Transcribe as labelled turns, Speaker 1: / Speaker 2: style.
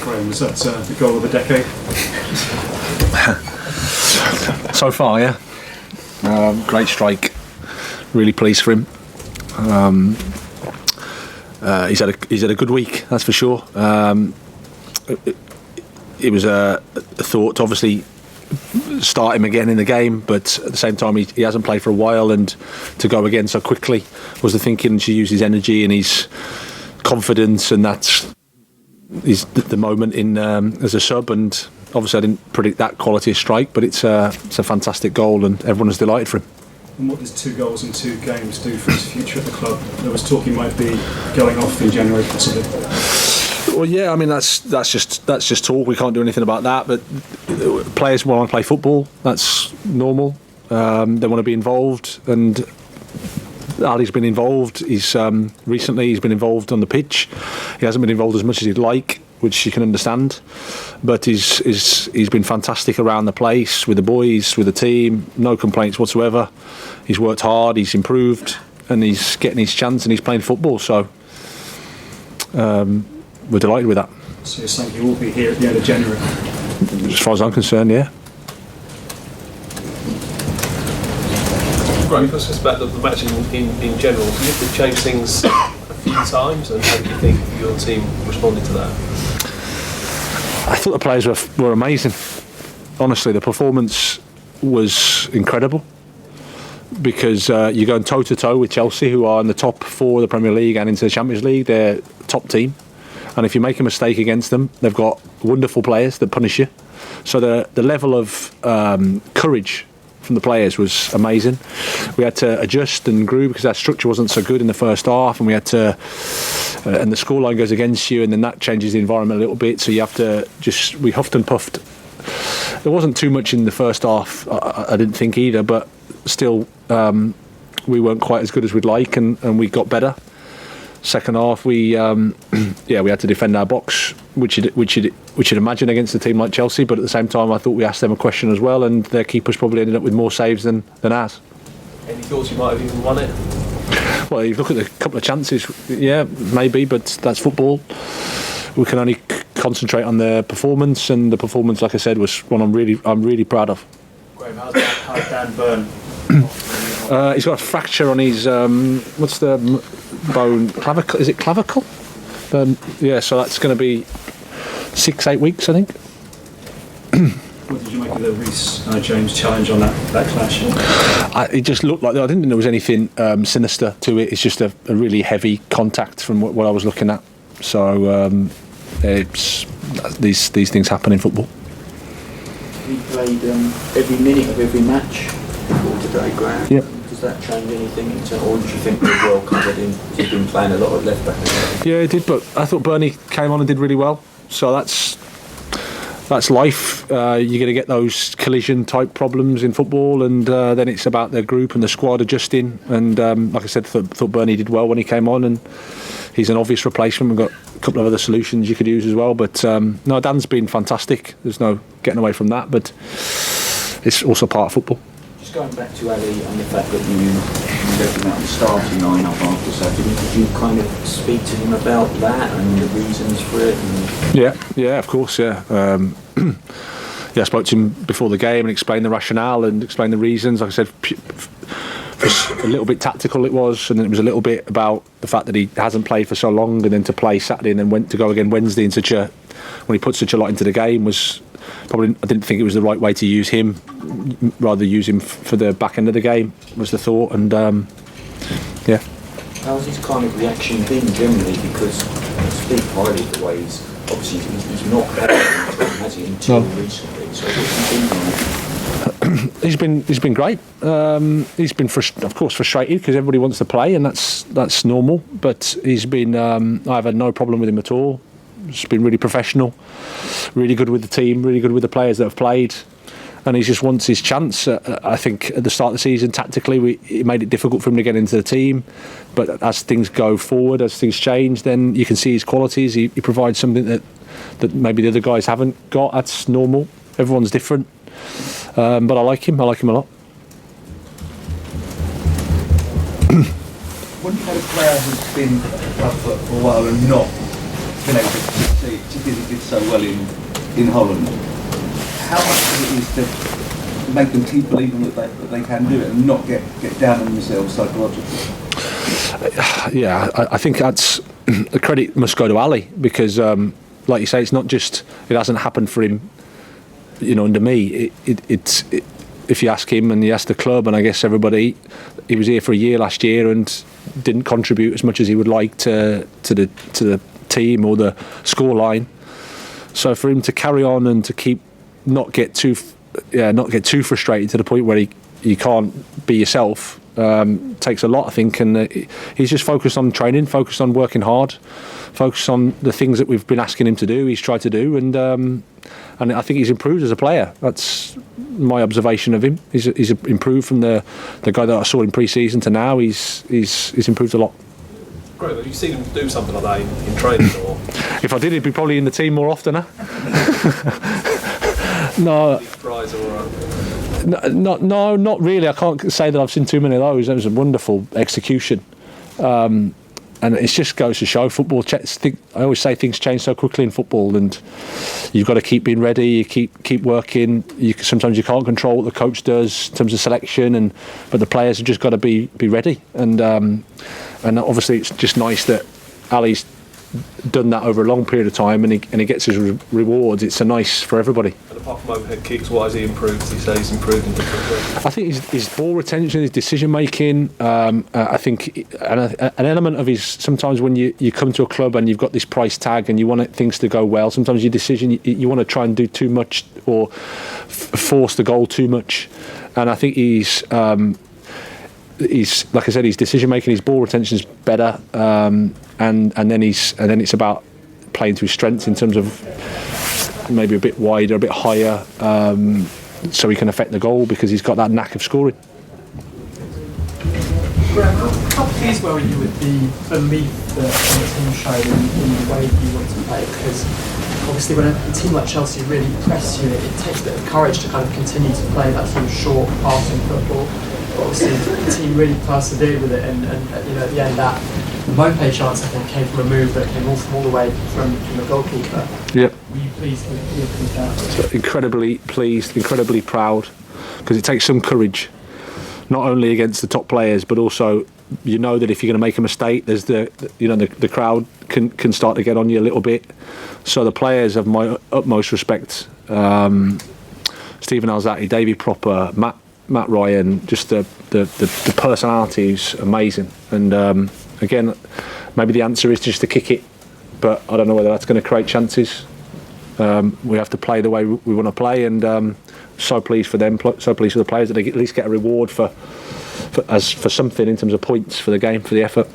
Speaker 1: Graham, was that the goal of the decade?
Speaker 2: So far, yeah. Great strike. Really pleased for him. He's had a good week, that's for sure. It was a thought to obviously start him again in the game, but at the same time he hasn't played for a while, and to go again so quickly was the thinking, to use his energy and his confidence, and that's the moment in as a sub. And obviously I didn't predict that quality of strike, but it's a fantastic goal and everyone is delighted for him.
Speaker 1: And what does 2 goals in 2 games do for his future at the club? There was talk he might be going off in January possibly.
Speaker 2: Well, yeah, I mean that's just talk. We can't do anything about that. But players want to play football. That's normal. They want to be involved, and Ali's been involved. He's been involved on the pitch. He hasn't been involved as much as he'd like, which you can understand. But he's been fantastic around the place, with the boys, with the team. No complaints whatsoever. He's worked hard. He's improved, and he's getting his chance, and he's playing football. So. We're delighted with that.
Speaker 1: So you're saying he will be here at the end of January?
Speaker 2: As far as I'm concerned, yeah.
Speaker 3: Right, let's just about the match in general. Do you have to change things a few times, and how do you think your team responded to that?
Speaker 2: I thought the players were amazing. Honestly, the performance was incredible, because you're going toe-to-toe with Chelsea, who are in the top 4 of the Premier League and into the Champions League. They're top team. And if you make a mistake against them, they've got wonderful players that punish you. So the level of courage from the players was amazing. We had to adjust and grow because our structure wasn't so good in the first half, and we had to, and the scoreline goes against you, and then that changes the environment a little bit. So you have to we huffed and puffed. There wasn't too much in the first half, I didn't think either, but still we weren't quite as good as we'd like, and we got better. Second half, we had to defend our box, which you'd imagine against a team like Chelsea. But at the same time, I thought we asked them a question as well, and their keepers probably ended up with more saves than ours.
Speaker 3: Any thoughts you might have even won it?
Speaker 2: Well, you look at the couple of chances, yeah, maybe, but that's football. We can only concentrate on their performance, and the performance, like I said, was one I'm really proud of.
Speaker 1: Graham, how's Dan Burn?
Speaker 2: He's got a fracture on his what's the bone? Clavicle? Is it clavicle? Yeah, so that's going to be 6-8 weeks, I think.
Speaker 1: What did you make of the Reece James challenge on that clash?
Speaker 2: It just looked like, I didn't think there was anything sinister to it. It's just a really heavy contact from what I was looking at. So these things happen in football.
Speaker 4: He played every minute of every match before today, Graham.
Speaker 2: Yep.
Speaker 4: Does that change anything, or do you think they're well covered in? He's been playing a lot of left back.
Speaker 2: Yeah, he did, but I thought Bernie came on and did really well. So that's life. You're going to get those collision type problems in football, and then it's about the group and the squad adjusting. And like I said, thought Bernie did well when he came on, and he's an obvious replacement. We've got a couple of other solutions you could use as well. But no, Dan's been fantastic. There's no getting away from that. But it's also part of football.
Speaker 4: Just going back to Ali and the fact that you left him out in the starting lineup after Saturday, did you kind of speak to him about that and the reasons for it?
Speaker 2: Yeah, of course, yeah. I spoke to him before the game and explained the rationale and explained the reasons. Like I said, a little bit tactical it was, and then it was a little bit about the fact that he hasn't played for so long, and then to play Saturday and then went to go again Wednesday in when he put such a lot into the game was probably, I didn't think it was the right way to use him. Rather use him for the back end of the game was the thought, and yeah.
Speaker 4: How's his kind of reaction been generally? Because I speak highly of the way he's obviously he's not bad, has he, until recently? So what's he been like?
Speaker 2: He's been great. He's been of course frustrated because everybody wants to play, and that's normal. But he's been. I've had no problem with him at all. He's been really professional, really good with the team, really good with the players that have played, and he just wants his chance. I think at the start of the season, tactically, it made it difficult for him to get into the team. But as things go forward, as things change, then you can see his qualities. He provides something that maybe the other guys haven't got. That's normal. Everyone's different. But I like him. I like him a lot.
Speaker 5: When you've had a player who's been at the club for a while and not been able to give a good so well in Holland. How much of it is to make them keep believing that they can do it and not get down on themselves psychologically?
Speaker 2: Yeah, I think that's the credit must go to Ali, because like you say, it's not just, it hasn't happened for him, under me. It's if you ask him and you ask the club, and I guess everybody, he was here for a year last year and didn't contribute as much as he would like to the team or the scoreline. So for him to carry on and to not get too frustrated to the point where he can't be yourself, takes a lot, I think. And he's just focused on training, focused on working hard, focused on the things that we've been asking him to do. He's tried to do, and I think he's improved as a player. That's my observation of him. He's improved from the guy that I saw in pre-season to now. He's improved a lot.
Speaker 3: Great. Have you seen him do something like that in training, or?
Speaker 2: If I did, he'd be probably in the team more often, huh? No. No, not really. I can't say that I've seen too many of those. That was a wonderful execution. And it just goes to show football. I always say things change so quickly in football, and you've got to keep being ready. You keep working. Sometimes you can't control what the coach does in terms of selection, but the players have just got to be ready. And obviously, it's just nice that Ali's done that over a long period of time, and he gets his rewards. It's nice for everybody. And
Speaker 3: apart from overhead kicks, what has he improved? He says he's improved in different ways.
Speaker 2: I think his ball retention, his decision making. I think an element of his, sometimes when you come to a club and you've got this price tag and you want things to go well, sometimes your decision, you want to try and do too much or force the goal too much. And I think he's like I said, his decision making, his ball retention is better, and then it's about playing to his strengths in terms of maybe a bit wider, a bit higher, so he can affect the goal because he's got that knack of scoring.
Speaker 6: Graham, how pleased were you with the belief that the team showed in the way you want to play? Because obviously when a team like Chelsea really press you, it takes a bit of courage to kind of continue to play that sort of short passing football. But obviously the team really persevered with it, and at the end that the Mopé chance I think came from a move that came all the way from the goalkeeper.
Speaker 2: Yep.
Speaker 6: Were you pleased with that?
Speaker 2: So incredibly pleased, incredibly proud, because it takes some courage, not only against the top players, but also that if you're going to make a mistake, there's the crowd can start to get on you a little bit. So the players have my utmost respect. Stephen Alzati, Davy Propper, Matt Ryan, just the personality is amazing. And again, maybe the answer is just to kick it, but I don't know whether that's going to create chances. We have to play the way we want to play, and so pleased for them, so pleased for the players that they at least get a reward for something in terms of points for the game, for the effort.